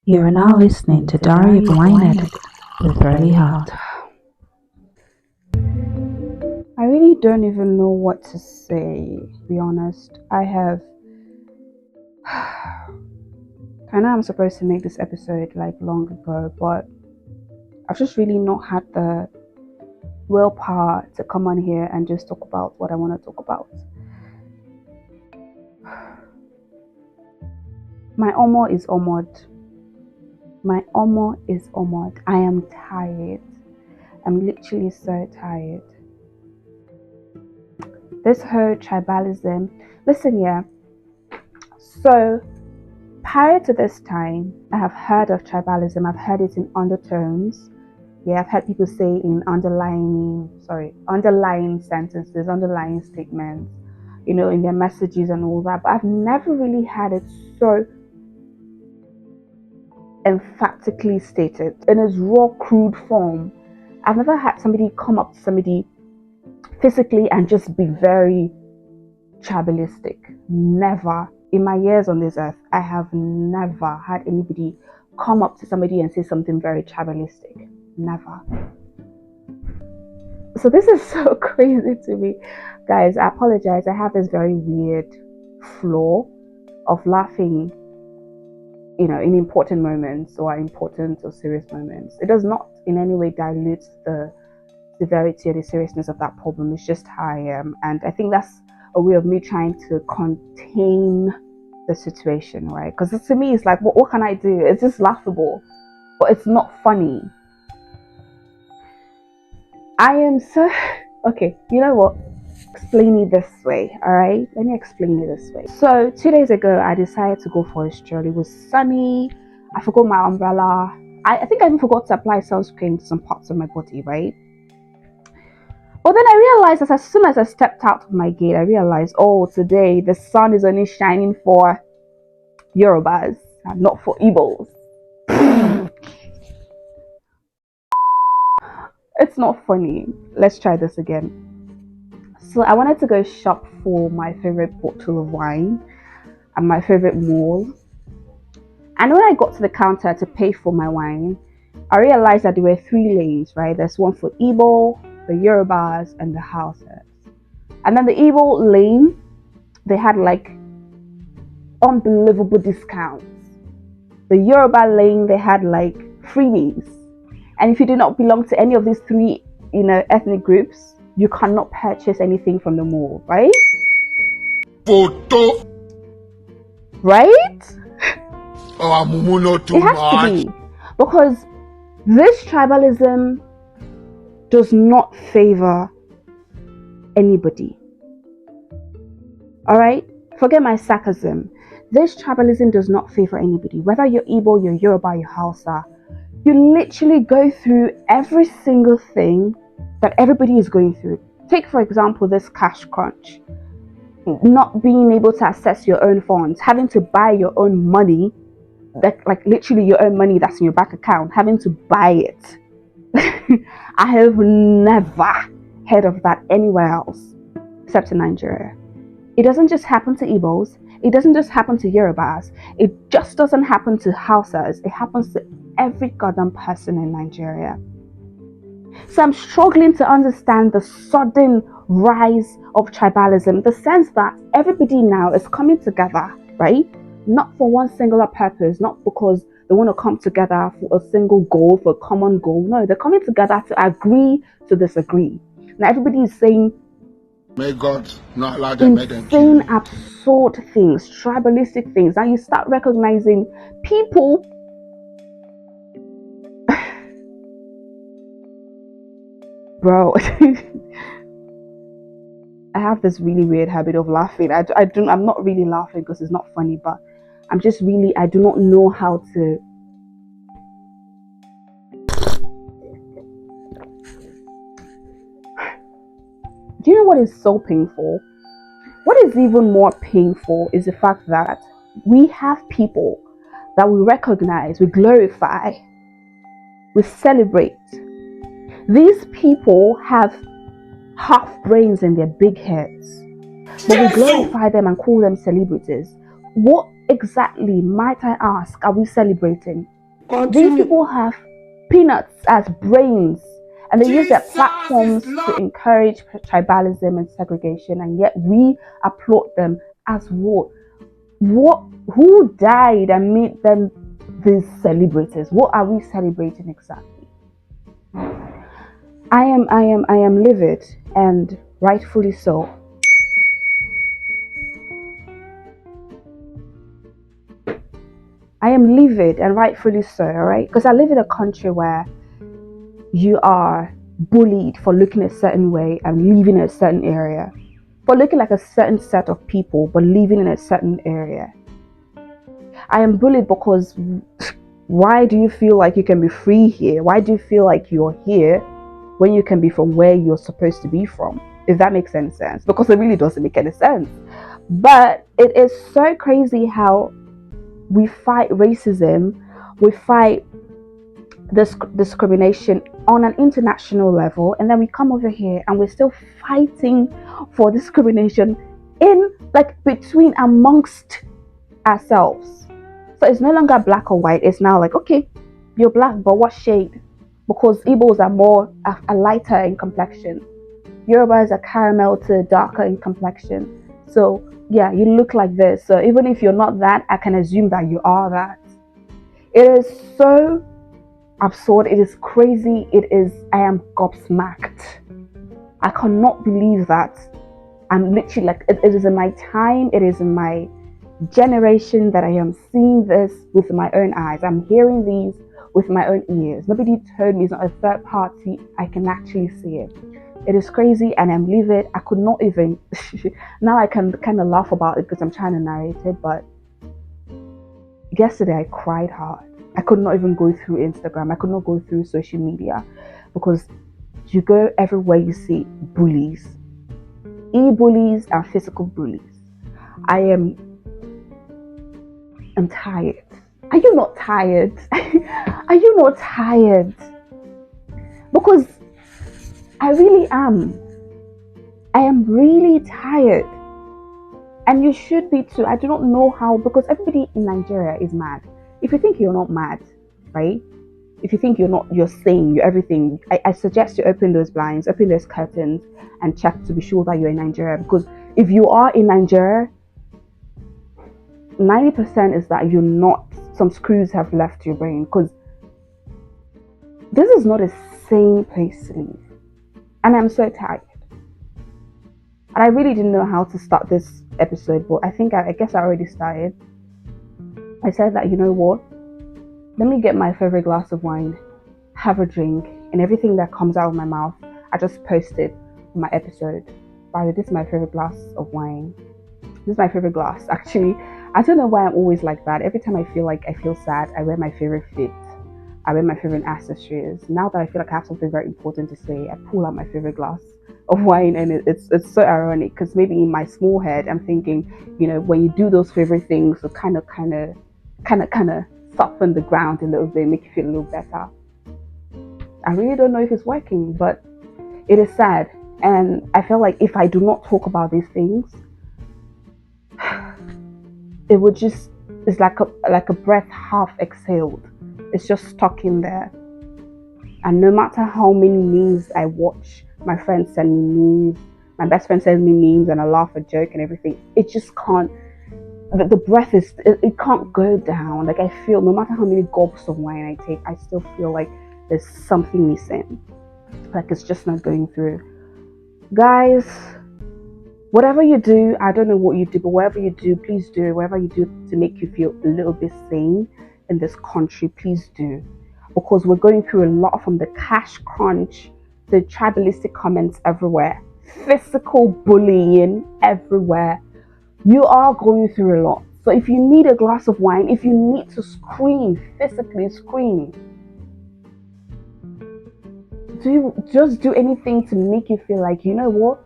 You are now listening to Diary of a Wine Addict with Pearllie Hart. I really don't even know what to say, to be honest. I know I'm supposed to make this episode long ago, but I've just really not had the willpower to come on here and just talk about what I want to talk about. My omo is omoed. My omo is omoed. I am tired. I'm literally so tired. This whole tribalism. Listen, yeah. So, prior to this time, I have heard of tribalism. I've heard it in undertones. Yeah, I've heard people say in underlying sentences, underlying statements, in their messages and all that. But I've never really had it so emphatically stated in its raw, crude form. I've never had somebody come up to somebody physically and just be very tribalistic. Never. In my years on this earth, I have never had anybody come up to somebody and say something very tribalistic. Never. So this is so crazy to me. Guys, I apologize. I have this very weird flaw of laughing, in important moments or important or serious moments. It does not in any way dilute the severity or the seriousness of that problem. It's just how I am. And I think that's a way of me trying to contain the situation, right? Because to me, it's like, what can I do? It's just laughable, but it's not funny. I am so... Okay, you know what? Explain it this way, all right? Let me explain it this way. So 2 days ago, I decided to go for a stroll. It was sunny. I forgot my umbrella. I think I even forgot to apply sunscreen to some parts of my body, right? But then I realized as soon as I stepped out of my gate, I realized, today the sun is only shining for Yorubas and not for Igbos. It's not funny. Let's try this again. So I wanted to go shop for my favorite bottle of wine at my favorite mall. And when I got to the counter to pay for my wine, I realized that there were 3 lanes, right? There's one for Igbo, the Yorubas, and the Hausas. And then the Igbo lane, they had unbelievable discounts. The Yoruba lane, they had freebies. And if you do not belong to any of these 3, ethnic groups, you cannot purchase anything from the mall, right? Photo. Right? It has to be. Because this tribalism does not favor anybody. Alright? Forget my sarcasm. This tribalism does not favor anybody. Whether you're Igbo, you're Yoruba, you're Hausa, you literally go through every single thing that everybody is going through. Take, for example, this cash crunch. Not being able to access your own funds, having to buy your own money, literally your own money that's in your bank account, having to buy it. I have never heard of that anywhere else except in Nigeria. It doesn't just happen to Igbos. It doesn't just happen to Yorubas. It just doesn't happen to Hausas. It happens to every goddamn person in Nigeria. So I'm struggling to understand the sudden rise of tribalism, the sense that everybody now is coming together, right? Not for one singular purpose, not because they want to come together for a single goal, for a common goal. No, they're coming together to agree to disagree. Now everybody is saying, may God not allow them insane, absurd things, tribalistic things. And you start recognizing people. Bro, I have this really weird habit of laughing. I'm not really laughing because it's not funny, but I'm just really, I do not know how to. Do you know what is so painful? What is even more painful is the fact that we have people that we recognize, we glorify, we celebrate. These people have half brains in their big heads, but we glorify them and call them celebrities. What exactly, might I ask, are we celebrating? These people have peanuts as brains, and they use their platforms to encourage tribalism and segregation, and yet we applaud them as what? Who died and made them these celebrities? What are we celebrating exactly? I am livid, and rightfully so. I am livid and rightfully so, alright? Because I live in a country where you are bullied for looking a certain way and living in a certain area, for looking like a certain set of people but living in a certain area. I am bullied because why do you feel like you can be free here? Why do you feel like you're here when you can be from where you're supposed to be from? If that makes any sense, because it really doesn't make any sense. But it is so crazy how we fight racism, we fight this discrimination on an international level, and then we come over here and we're still fighting for discrimination in like between amongst ourselves. So it's no longer black or white. It's now like, okay, you're black, but what shade? Because Igbos are more a lighter in complexion. Yorubas are caramel to darker in complexion. So yeah, you look like this. So even if you're not that, I can assume that you are that. It is so absurd. It is crazy. I am gobsmacked. I cannot believe that. I'm literally like, it is in my time, it is in my generation that I am seeing this with my own eyes. I'm hearing these with my own ears. Nobody told me, it's not a third party. I can actually see it. It is crazy, and I'm livid. I could not even now I can kind of laugh about it because I'm trying to narrate it, but yesterday I cried hard. I could not even go through Instagram. I could not go through social media because you go everywhere, you see bullies, e-bullies and physical bullies. I'm tired. Are you not tired? Are you not tired? Because I really am. I am really tired. And you should be too. I do not know how, because everybody in Nigeria is mad. If you think you're not mad, right? If you think you're sane, you're everything, I suggest you open those blinds, open those curtains, and check to be sure that you're in Nigeria. Because if you are in Nigeria, 90% is that you're not, some screws have left your brain, because this is not a sane place to live. And I'm so tired. And I really didn't know how to start this episode, but I guess I already started. I said that, you know what? Let me get my favorite glass of wine, have a drink, and everything that comes out of my mouth, I just post it in my episode. By the way, this is my favorite glass of wine. This is my favorite glass, actually. I don't know why I'm always like that. Every time I feel sad, I wear my favorite fit. I wear my favorite accessories. Now that I feel like I have something very important to say, I pull out my favorite glass of wine, and it's so ironic because maybe in my small head I'm thinking, you know, when you do those favorite things, it kind of soften the ground a little bit, make you feel a little better. I really don't know if it's working, but it is sad, and I feel like if I do not talk about these things, it would just, it's like a breath half exhaled. It's just stuck in there. And no matter how many memes I watch, my friends send me memes, my best friend sends me memes, and I laugh a joke and everything, it just can't, the breath is, it can't go down. Like I feel, no matter how many gulps of wine I take, I still feel like there's something missing. Like it's just not going through. Guys, whatever you do, I don't know what you do, but whatever you do, please do. Whatever you do to make you feel a little bit sane in this country, please do. Because we're going through a lot, from the cash crunch, the tribalistic comments everywhere, physical bullying everywhere. You are going through a lot. So if you need a glass of wine, if you need to scream, physically scream, just do anything to make you feel like, you know what?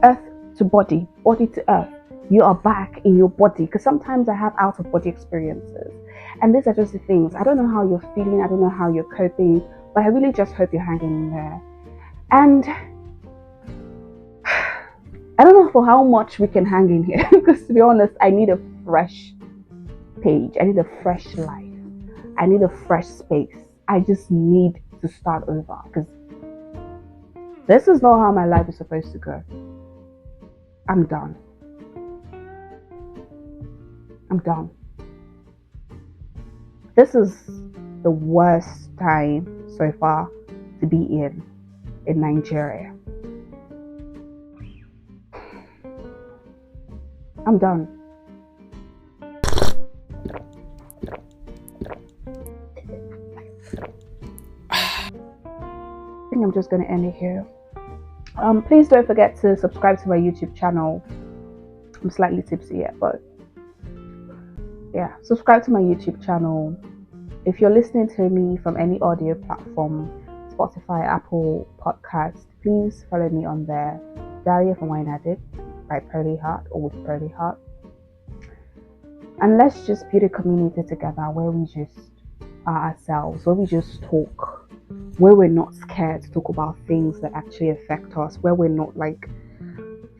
Earth to body, body to earth. You are back in your body. Because sometimes I have out of body experiences. And these are just the things. I don't know how you're feeling. I don't know how you're coping. But I really just hope you're hanging in there. And I don't know for how much we can hang in here. Because to be honest, I need a fresh page. I need a fresh life. I need a fresh space. I just need to start over because this is not how my life is supposed to go. I'm done. I'm done. This is the worst time so far to be in Nigeria. I'm done. I think I'm just going to end it here. Please don't forget to subscribe to my YouTube channel. I'm slightly tipsy yet, but yeah, subscribe to my YouTube channel. If you're listening to me from any audio platform, Spotify, Apple Podcast, please follow me on there. Diary of a Wine Addict by Pearllie Hart, or with Pearllie Hart. And let's just build a community together where we just are ourselves, where we just talk, where we're not scared to talk about things that actually affect us, where we're not where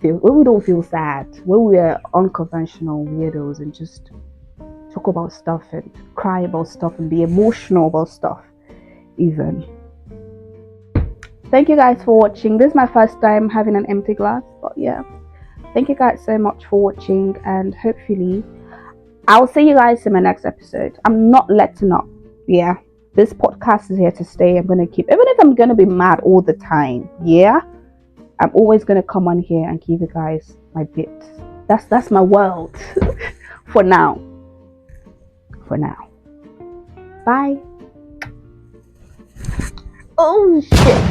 we don't feel sad, where we're unconventional weirdos and just talk about stuff and cry about stuff and be emotional about stuff even. Thank you guys for watching. This is my first time having an empty glass, but yeah, thank you guys so much for watching, and hopefully I'll see you guys in my next episode. I'm not letting up. Yeah, this podcast is here to stay. I'm gonna keep, even if I'm gonna be mad all the time, yeah, I'm always gonna come on here and give you guys my bits. That's my world. For now. Bye. Oh shit.